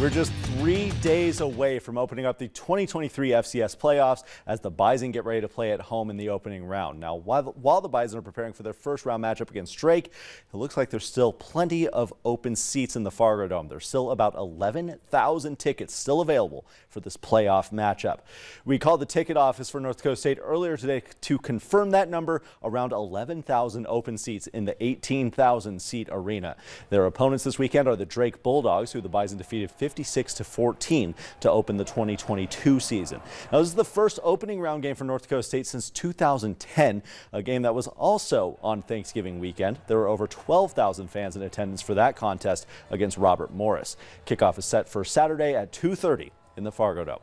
We're just 3 days away from opening up the 2023 FCS playoffs as the Bison get ready to play at home in the opening round. Now, while the Bison are preparing for their first round matchup against Drake, it looks like there's still plenty of open seats in the Fargo Dome. There's still about 11,000 tickets still available for this playoff matchup. We called the ticket office for North Dakota State earlier today to confirm that number, around 11,000 open seats in the 18,000 seat arena. Their opponents this weekend are the Drake Bulldogs, who the Bison defeated 56-14 to open the 2022 season. Now, this is the first opening round game for North Dakota State since 2010, a game that was also on Thanksgiving weekend. There were over 12,000 fans in attendance for that contest against Robert Morris. Kickoff is set for Saturday at 2:30 in the Fargo Dome.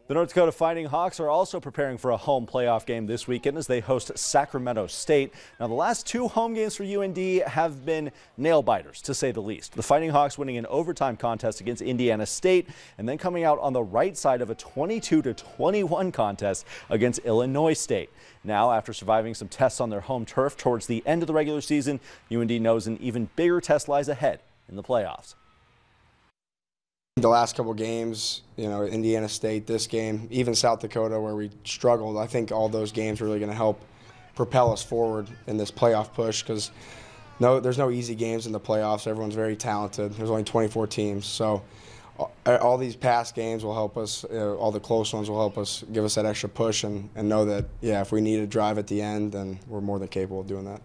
The North Dakota Fighting Hawks are also preparing for a home playoff game this weekend as they host Sacramento State. Now, the last two home games for UND have been nail-biters, to say the least. The Fighting Hawks winning an overtime contest against Indiana State and then coming out on the right side of a 22-21 contest against Illinois State. Now, after surviving some tests on their home turf towards the end of the regular season, UND knows an even bigger test lies ahead in the playoffs. The last couple games, Indiana State, this game, even South Dakota where we struggled, I think all those games are really going to help propel us forward in this playoff push because there's no easy games in the playoffs. Everyone's very talented. There's only 24 teams. So all these past games will help us, all the close ones will help us, give us that extra push and know that, if we need a drive at the end, then we're more than capable of doing that.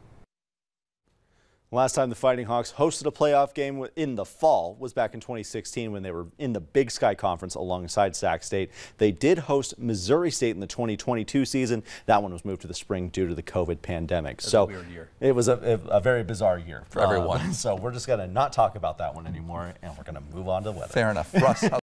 Last time the Fighting Hawks hosted a playoff game in the fall was back in 2016 when they were in the Big Sky Conference alongside Sac State. They did host Missouri State in the 2022 season. That one was moved to the spring due to the COVID pandemic. So a weird year. It was a very bizarre year for everyone. So we're just going to not talk about that one anymore, and we're going to move on to weather. Fair enough. Russ,